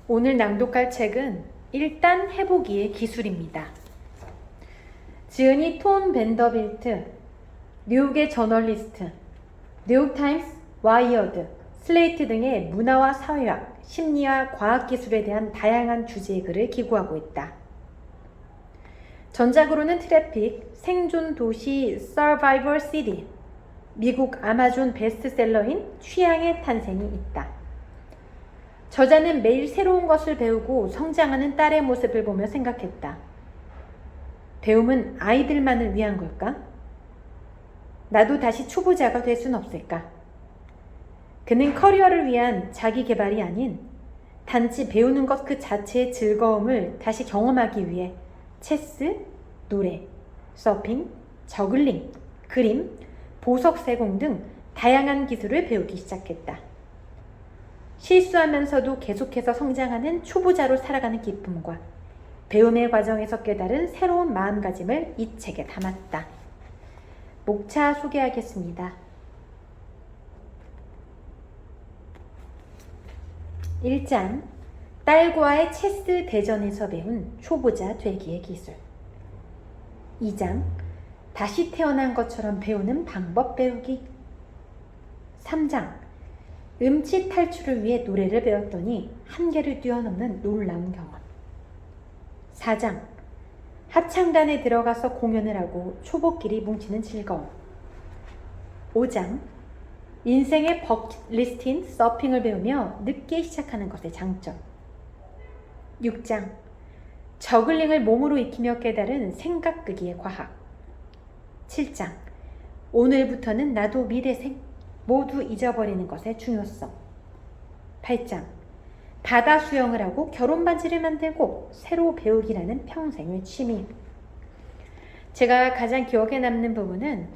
오늘 낭독할 책은 일단 해보기의 기술입니다. 지은이 톤 벤더빌트, 뉴욕의 저널리스트, 뉴욕타임스, 와이어드, 슬레이트 등의 문화와 사회학, 심리와 과학기술에 대한 다양한 주제의 글을 기고하고 있다. 전작으로는 트래픽, 생존 도시 Survivor City, 미국 아마존 베스트셀러인 취향의 탄생이 있다. 저자는 매일 새로운 것을 배우고 성장하는 딸의 모습을 보며 생각했다. 배움은 아이들만을 위한 걸까? 나도 다시 초보자가 될 순 없을까? 그는 커리어를 위한 자기 개발이 아닌 단지 배우는 것 그 자체의 즐거움을 다시 경험하기 위해 체스, 노래, 서핑, 저글링, 그림, 보석 세공 등 다양한 기술을 배우기 시작했다. 실수하면서도 계속해서 성장하는 초보자로 살아가는 기쁨과 배움의 과정에서 깨달은 새로운 마음가짐을 이 책에 담았다. 목차 소개하겠습니다. 1장, 딸과의 체스 대전에서 배운 초보자 되기의 기술. 2장, 다시 태어난 것처럼 배우는 방법 배우기. 3장, 음치 탈출을 위해 노래를 배웠더니 한계를 뛰어넘는 놀라운 경험. 4장, 합창단에 들어가서 공연을 하고 초보끼리 뭉치는 즐거움. 5장, 인생의 버킷리스트인 서핑을 배우며 늦게 시작하는 것의 장점. 6장, 저글링을 몸으로 익히며 깨달은 생각끄기의 과학. 7장, 오늘부터는 나도 미래생 모두 잊어버리는 것의 중요성. 8장, 바다 수영을 하고 결혼 반지를 만들고 새로 배우기라는 평생의 취미. 제가 가장 기억에 남는 부분은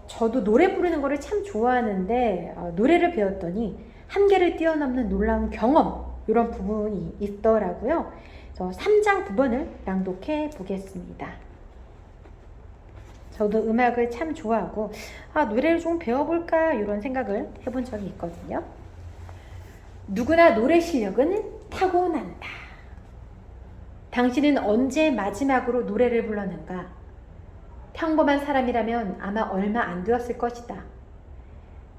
저도 노래 부르는 거를 참 좋아하는데 노래를 배웠더니 한계를 뛰어넘는 놀라운 경험, 이런 부분이 있더라고요. 그래서 3장 부분을 낭독해 보겠습니다. 저도 음악을 참 좋아하고 노래를 좀 배워볼까 이런 생각을 해본 적이 있거든요. 누구나 노래 실력은 타고난다. 당신은 언제 마지막으로 노래를 불렀는가? 평범한 사람이라면 아마 얼마 안 되었을 것이다.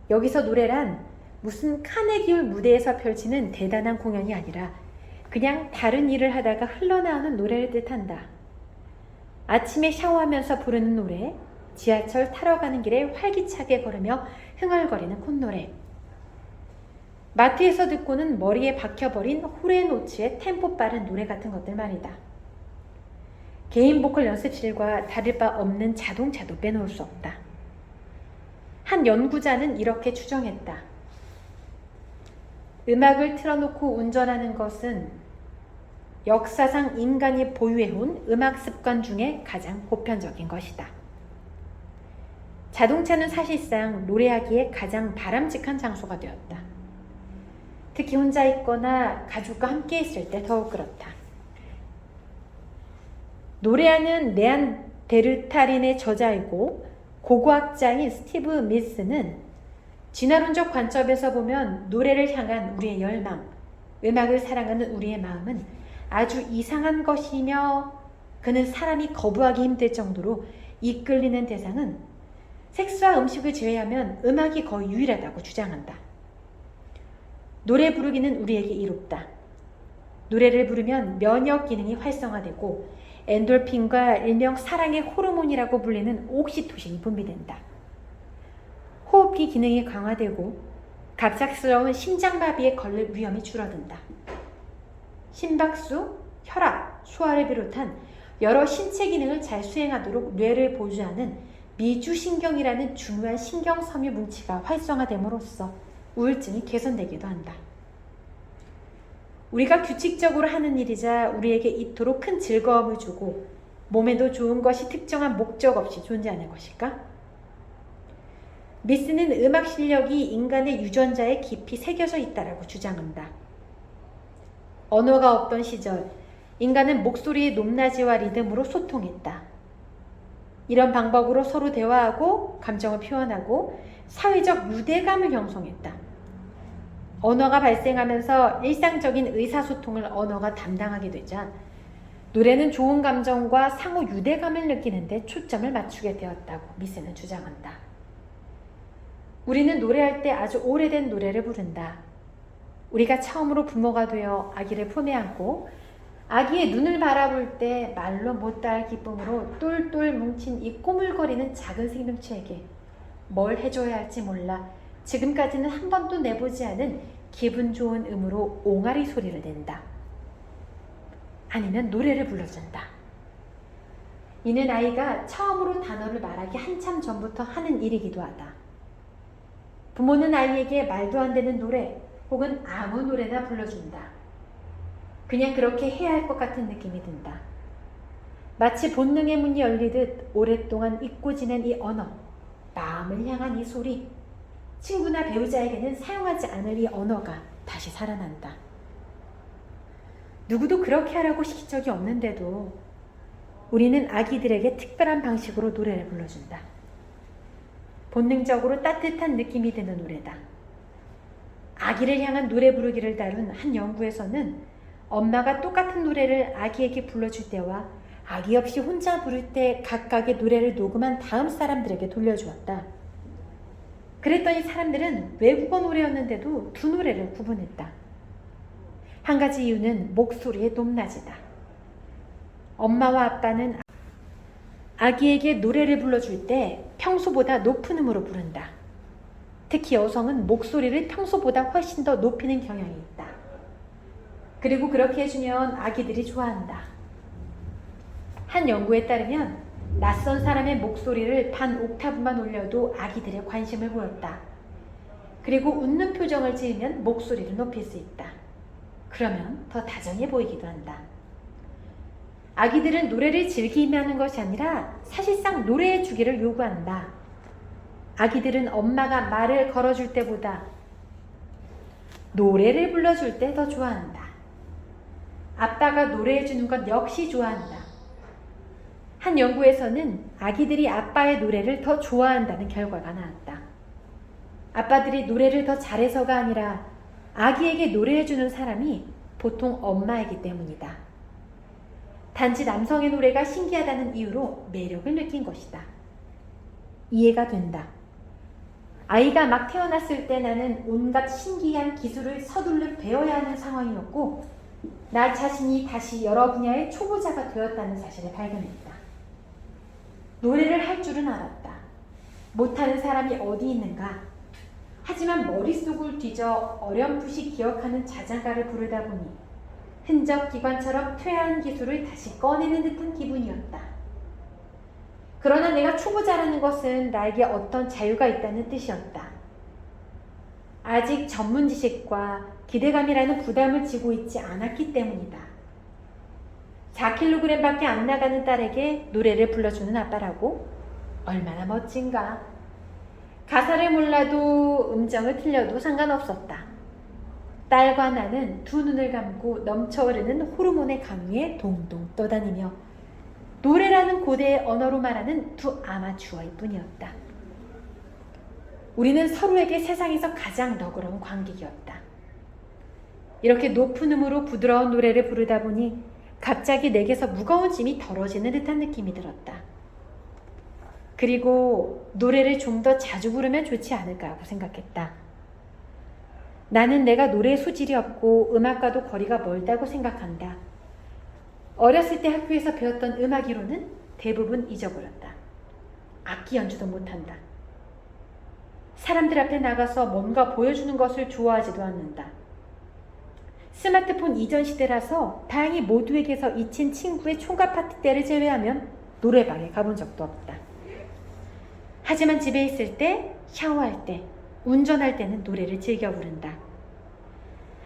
여기서 노래란 무슨 카네기홀 무대에서 펼치는 대단한 공연이 아니라 그냥 다른 일을 하다가 흘러나오는 노래를 뜻한다. 아침에 샤워하면서 부르는 노래, 지하철 타러 가는 길에 활기차게 걸으며 흥얼거리는 콧노래, 마트에서 듣고는 머리에 박혀버린 후레노츠의 템포 빠른 노래 같은 것들 말이다. 개인 보컬 연습실과 다를 바 없는 자동차도 빼놓을 수 없다. 한 연구자는 이렇게 추정했다. 음악을 틀어놓고 운전하는 것은 역사상 인간이 보유해온 음악 습관 중에 가장 보편적인 것이다. 자동차는 사실상 노래하기에 가장 바람직한 장소가 되었다. 특히 혼자 있거나 가족과 함께 있을 때 더욱 그렇다. 노래하는 네안데르탈인의 저자이고 고고학자인 스티브 미스는 진화론적 관점에서 보면 노래를 향한 우리의 열망, 음악을 사랑하는 우리의 마음은 아주 이상한 것이며 그는 사람이 거부하기 힘들 정도로 이끌리는 대상은 섹스와 음식을 제외하면 음악이 거의 유일하다고 주장한다. 노래 부르기는 우리에게 이롭다. 노래를 부르면 면역 기능이 활성화되고 엔돌핀과 일명 사랑의 호르몬이라고 불리는 옥시토신이 분비된다. 호흡기 기능이 강화되고 갑작스러운 심장마비에 걸릴 위험이 줄어든다. 심박수, 혈압, 소화를 비롯한 여러 신체 기능을 잘 수행하도록 뇌를 보조하는 미주신경이라는 중요한 신경섬유 뭉치가 활성화됨으로써 우울증이 개선되기도 한다. 우리가 규칙적으로 하는 일이자 우리에게 이토록 큰 즐거움을 주고 몸에도 좋은 것이 특정한 목적 없이 존재하는 것일까? 미스는 음악 실력이 인간의 유전자에 깊이 새겨져 있다고 주장한다. 언어가 없던 시절, 인간은 목소리의 높낮이와 리듬으로 소통했다. 이런 방법으로 서로 대화하고 감정을 표현하고 사회적 유대감을 형성했다. 언어가 발생하면서 일상적인 의사소통을 언어가 담당하게 되자 노래는 좋은 감정과 상호 유대감을 느끼는데 초점을 맞추게 되었다고 미세는 주장한다. 우리는 노래할 때 아주 오래된 노래를 부른다. 우리가 처음으로 부모가 되어 아기를 품에 안고 아기의 눈을 바라볼 때 말로 못다할 기쁨으로 똘똘 뭉친 이 꼬물거리는 작은 생명체에게 뭘 해줘야 할지 몰라 지금까지는 한 번도 내보지 않은 기분 좋은 음으로 옹알이 소리를 낸다. 아니면 노래를 불러준다. 이는 아이가 처음으로 단어를 말하기 한참 전부터 하는 일이기도 하다. 부모는 아이에게 말도 안 되는 노래 혹은 아무 노래나 불러준다. 그냥 그렇게 해야 할 것 같은 느낌이 든다. 마치 본능의 문이 열리듯 오랫동안 잊고 지낸 이 언어, 마음을 향한 이 소리, 친구나 배우자에게는 사용하지 않을 이 언어가 다시 살아난다. 누구도 그렇게 하라고 시킨 적이 없는데도 우리는 아기들에게 특별한 방식으로 노래를 불러준다. 본능적으로 따뜻한 느낌이 드는 노래다. 아기를 향한 노래 부르기를 다룬 한 연구에서는 엄마가 똑같은 노래를 아기에게 불러줄 때와 아기 없이 혼자 부를 때 각각의 노래를 녹음한 다음 사람들에게 돌려주었다. 그랬더니 사람들은 외국어 노래였는데도 두 노래를 구분했다. 한 가지 이유는 목소리의 높낮이다. 엄마와 아빠는 아기에게 노래를 불러줄 때 평소보다 높은 음으로 부른다. 특히 여성은 목소리를 평소보다 훨씬 더 높이는 경향이 있다. 그리고 그렇게 해주면 아기들이 좋아한다. 한 연구에 따르면 낯선 사람의 목소리를 반 옥타브만 올려도 아기들의 관심을 보였다. 그리고 웃는 표정을 지으면 목소리를 높일 수 있다. 그러면 더 다정해 보이기도 한다. 아기들은 노래를 즐기며 하는 것이 아니라 사실상 노래해 주기를 요구한다. 아기들은 엄마가 말을 걸어줄 때보다 노래를 불러줄 때 더 좋아한다. 아빠가 노래해 주는 것 역시 좋아한다. 한 연구에서는 아기들이 아빠의 노래를 더 좋아한다는 결과가 나왔다. 아빠들이 노래를 더 잘해서가 아니라 아기에게 노래해주는 사람이 보통 엄마이기 때문이다. 단지 남성의 노래가 신기하다는 이유로 매력을 느낀 것이다. 이해가 된다. 아이가 막 태어났을 때 나는 온갖 신기한 기술을 서둘러 배워야 하는 상황이었고 나 자신이 다시 여러 분야의 초보자가 되었다는 사실을 발견했다. 노래를 할 줄은 알았다. 못하는 사람이 어디 있는가? 하지만 머릿속을 뒤져 어렴풋이 기억하는 자장가를 부르다 보니 흔적기관처럼 퇴화한 기술을 다시 꺼내는 듯한 기분이었다. 그러나 내가 초보자라는 것은 나에게 어떤 자유가 있다는 뜻이었다. 아직 전문 지식과 기대감이라는 부담을 지고 있지 않았기 때문이다. 4kg밖에 안 나가는 딸에게 노래를 불러주는 아빠라고? 얼마나 멋진가. 가사를 몰라도 음정을 틀려도 상관없었다. 딸과 나는 두 눈을 감고 넘쳐흐르는 호르몬의 강위에 동동 떠다니며 노래라는 고대의 언어로 말하는 두 아마추어일 뿐이었다. 우리는 서로에게 세상에서 가장 너그러운 관객이었다. 이렇게 높은 음으로 부드러운 노래를 부르다 보니 갑자기 내게서 무거운 짐이 덜어지는 듯한 느낌이 들었다. 그리고 노래를 좀 더 자주 부르면 좋지 않을까 하고 생각했다. 나는 내가 노래 소질이 없고 음악과도 거리가 멀다고 생각한다. 어렸을 때 학교에서 배웠던 음악 이론은 대부분 잊어버렸다. 악기 연주도 못한다. 사람들 앞에 나가서 뭔가 보여주는 것을 좋아하지도 않는다. 스마트폰 이전 시대라서 다행히 모두에게서 잊힌 친구의 총각 파티 때를 제외하면 노래방에 가본 적도 없다. 하지만 집에 있을 때, 샤워할 때, 운전할 때는 노래를 즐겨 부른다.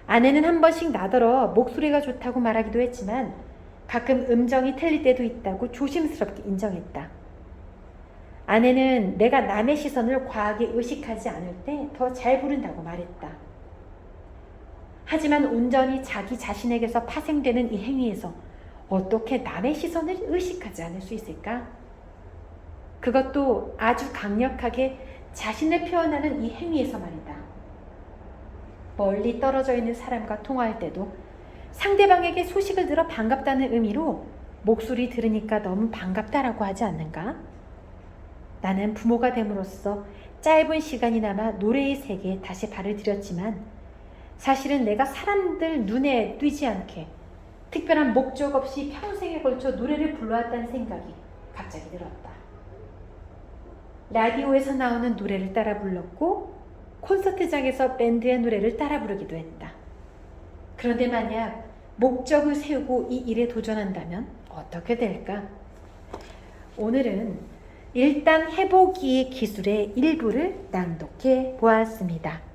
아내는 한 번씩 나더러 목소리가 좋다고 말하기도 했지만 가끔 음정이 틀릴 때도 있다고 조심스럽게 인정했다. 아내는 내가 남의 시선을 과하게 의식하지 않을 때 더 잘 부른다고 말했다. 하지만 온전히 자기 자신에게서 파생되는 이 행위에서 어떻게 남의 시선을 의식하지 않을 수 있을까? 그것도 아주 강력하게 자신을 표현하는 이 행위에서 말이다. 멀리 떨어져 있는 사람과 통화할 때도 상대방에게 소식을 들어 반갑다는 의미로 목소리 들으니까 너무 반갑다라고 하지 않는가? 나는 부모가 됨으로써 짧은 시간이나마 노래의 세계에 다시 발을 들였지만 사실은 내가 사람들 눈에 띄지 않게 특별한 목적 없이 평생에 걸쳐 노래를 불러왔다는 생각이 갑자기 들었다. 라디오에서 나오는 노래를 따라 불렀고 콘서트장에서 밴드의 노래를 따라 부르기도 했다. 그런데 만약 목적을 세우고 이 일에 도전한다면 어떻게 될까? 오늘은 일단 해보기의 기술의 일부를 낭독해 보았습니다.